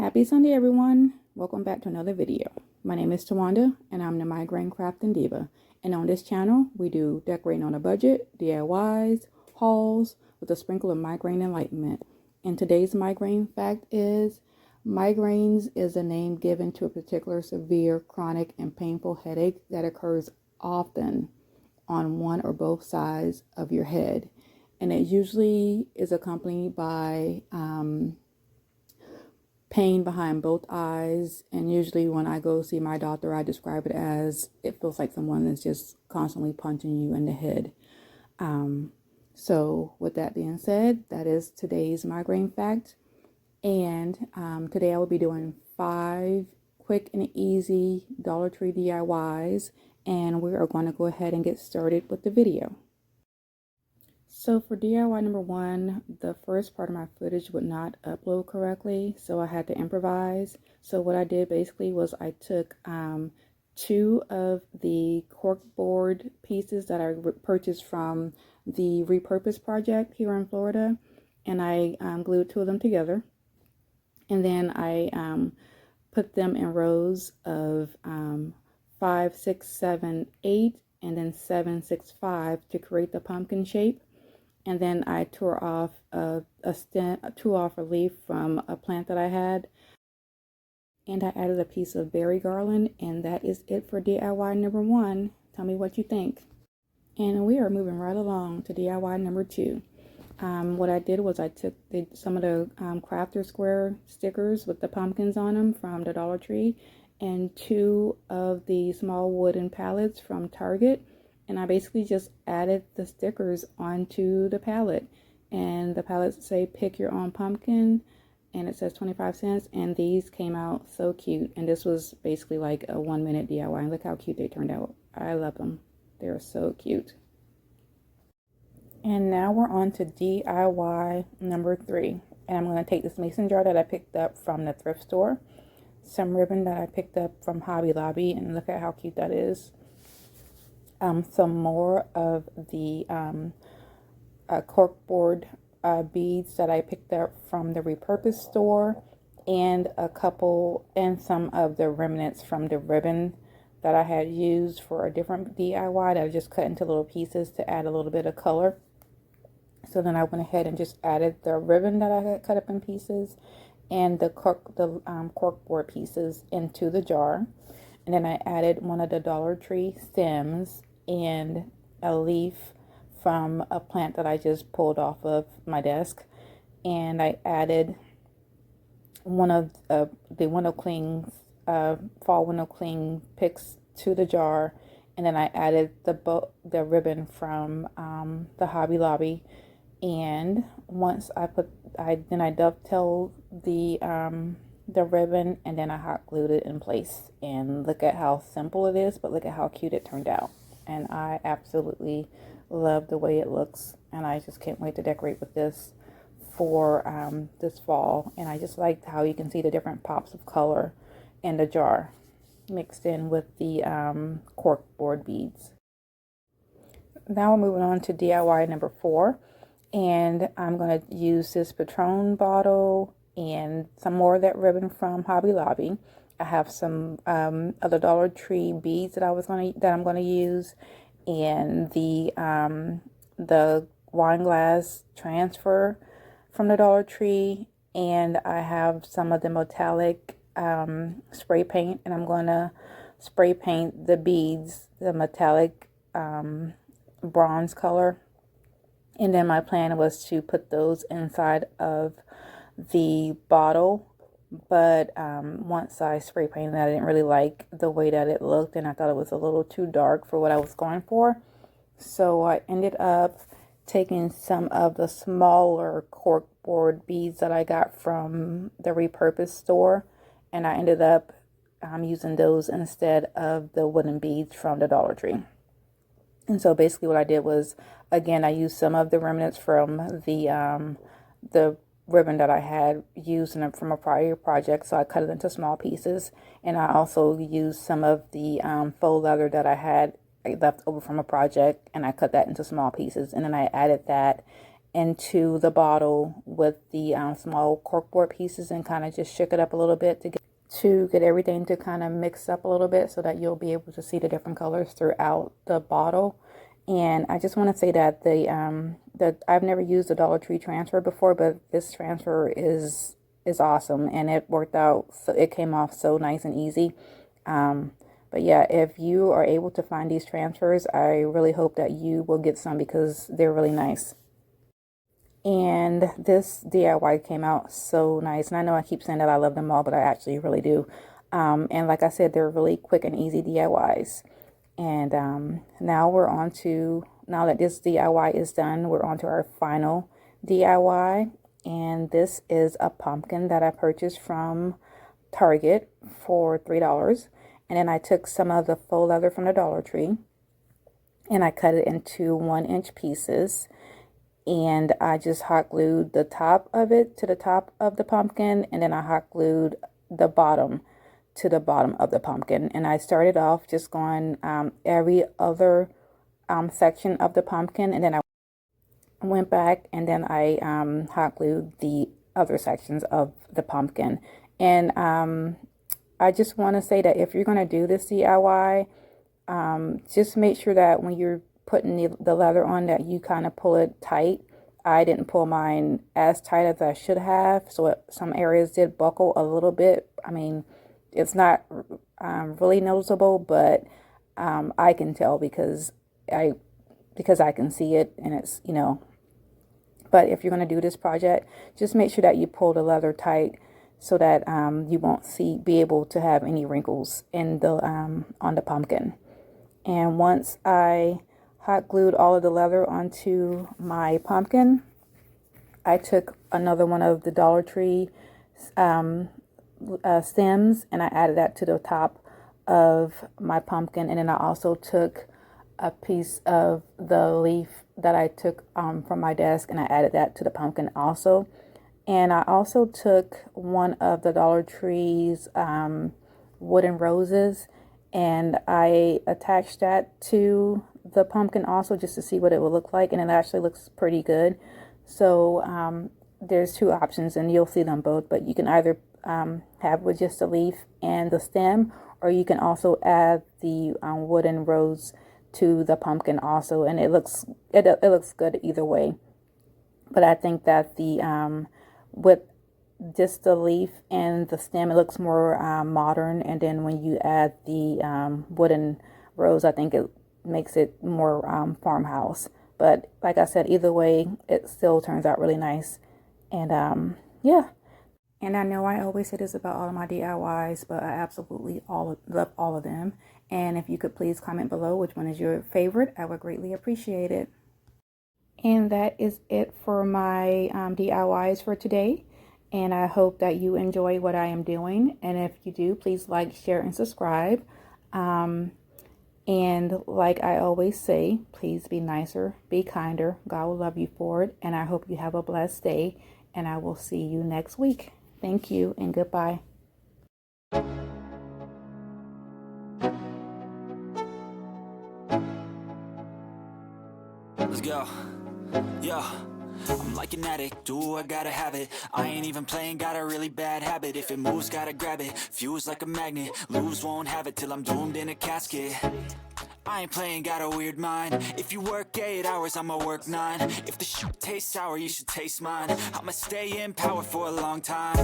Happy Sunday, everyone. Welcome back to another video. My name is Tawanda, and I'm the Migraine Crafting Diva. And on this channel, we do decorating on a budget, DIYs, hauls, with a sprinkle of migraine enlightenment. And today's migraine fact is, migraines is a name given to a particular severe, chronic, and painful headache that occurs often on one or both sides of your head. And it usually is accompanied by pain behind both eyes, and usually when I go see my doctor, I describe it as it feels like someone is just constantly punching you in the head. So with that being said, that is today's migraine fact. And today I will be doing 5 quick and easy Dollar Tree DIYs, and we are going to go ahead and get started with the video. So for DIY number 1, the first part of my footage would not upload correctly, so I had to improvise. So what I did basically was I took 2 of the corkboard pieces that I purchased from the Repurpose project here in Florida, and I glued 2 of them together. And then I put them in rows of 5, 6, 7, 8, and then 7, 6, 5 to create the pumpkin shape. And then I tore off a leaf from a plant that I had. And I added a piece of berry garland. And that is it for DIY number 1. Tell me what you think. And we are moving right along to DIY number 2. What I did was I took some of the Crafter Square stickers with the pumpkins on them from the Dollar Tree, and 2 of the small wooden pallets from Target. And I basically just added the stickers onto the palette. And the pallets say pick your own pumpkin, and it says 25 cents. And these came out so cute. And this was basically like a 1-minute DIY. And look how cute they turned out. I love them. They're so cute. And now we're on to DIY number 3. And I'm going to take this mason jar that I picked up from the thrift store, some ribbon that I picked up from Hobby Lobby, and look at how cute that is. Some more of the corkboard beads that I picked up from the Repurpose store, and some of the remnants from the ribbon that I had used for a different DIY that I just cut into little pieces to add a little bit of color. So then I went ahead and just added the ribbon that I had cut up in pieces and the corkboard pieces into the jar. And then I added one of the Dollar Tree stems and a leaf from a plant that I just pulled off of my desk. And I added one of the window clings, fall window cling picks to the jar. And then I added the ribbon from the Hobby Lobby. And once I dovetailed the ribbon, and then I hot glued it in place. And look at how simple it is, but look at how cute it turned out. And I absolutely love the way it looks, and I just can't wait to decorate with this for this fall. And I just liked how you can see the different pops of color in the jar mixed in with the corkboard beads. Now we're moving on to DIY number 4, and I'm going to use this Patron bottle and some more of that ribbon from Hobby Lobby. I have some other Dollar Tree beads that I'm going to use, and the wine glass transfer from the Dollar Tree, and I have some of the metallic spray paint, and I'm going to spray paint the beads, the metallic bronze color. And then my plan was to put those inside of the bottle, but once I spray painted it, I didn't really like the way that it looked, and I thought it was a little too dark for what I was going for. So I ended up taking some of the smaller corkboard beads that I got from the Repurpose store, and I ended up using those instead of the wooden beads from the Dollar Tree. And so basically what I did was, again, I used some of the remnants from the ribbon that I had used from a prior project, so I cut it into small pieces. And I also used some of the faux leather that I had left over from a project, and I cut that into small pieces. And then I added that into the bottle with the small corkboard pieces and kind of just shook it up a little bit to get everything to kind of mix up a little bit so that you'll be able to see the different colors throughout the bottle. And I just want to say that I've never used the Dollar Tree transfer before, but this transfer is awesome, and it worked out. So it came off so nice and easy. But yeah, if you are able to find these transfers, I really hope that you will get some because they're really nice. And this DIY came out so nice. And I know I keep saying that I love them all, but I actually really do. And like I said, they're really quick and easy DIYs. And now that this DIY is done, we're on to our final DIY. And this is a pumpkin that I purchased from Target for $3. And then I took some of the faux leather from the Dollar Tree and I cut it into 1-inch pieces. And I just hot glued the top of it to the top of the pumpkin, and then I hot glued the bottom to the bottom of the pumpkin. And I started off just going every other section of the pumpkin, and then I went back and then I hot glued the other sections of the pumpkin. And I just want to say that if you're going to do this DIY, just make sure that when you're putting the leather on that you kind of pull it tight. I didn't pull mine as tight as I should have, so some areas did buckle a little bit. I mean, it's not really noticeable, but I can tell because I can see it, and it's, you know. But if you're going to do this project, just make sure that you pull the leather tight so that you won't be able to have any wrinkles in the on the pumpkin. And once I hot glued all of the leather onto my pumpkin, I took another one of the Dollar Tree stems and I added that to the top of my pumpkin. And then I also took a piece of the leaf that I took from my desk and I added that to the pumpkin also. And I also took one of the Dollar Tree's wooden roses and I attached that to the pumpkin also just to see what it would look like, and it actually looks pretty good. So there's two options and you'll see them both, but you can either have with just the leaf and the stem, or you can also add the wooden rose to the pumpkin also, and it looks good either way. But I think that the with just the leaf and the stem, it looks more modern, and then when you add the wooden rose, I think it makes it more farmhouse. But like I said, either way, it still turns out really nice. And yeah. And I know I always say this about all of my DIYs, but I absolutely love all of them. And if you could please comment below which one is your favorite, I would greatly appreciate it. And that is it for my DIYs for today. And I hope that you enjoy what I am doing. And if you do, please like, share, and subscribe. And like I always say, please be nicer, be kinder. God will love you for it. And I hope you have a blessed day. And I will see you next week. Thank you and goodbye. Let's go. Yo. I'm like an addict, do I gotta have it. I ain't even playing, got a really bad habit. If it moves, gotta grab it, fuse like a magnet. Lose, won't have it till I'm doomed in a casket. I ain't playing, got a weird mind. If you work 8 hours, I'ma work 9. If the shit tastes sour, you should taste mine. I'ma stay in power for a long time.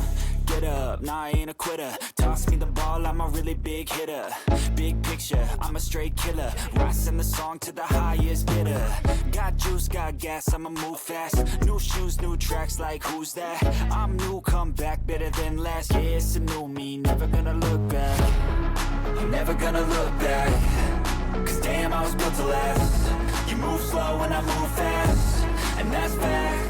Get up, nah, I ain't a quitter. Toss me the ball, I'm a really big hitter. Big picture, I'm a straight killer. Rising the song to the highest bidder. Got juice, got gas, I'ma move fast. New shoes, new tracks, like who's that? I'm new, come back, better than last. Yeah, it's a new me, never gonna look back. I'm never gonna look back. Cause damn, I was built to last. You move slow and I move fast, and that's fact.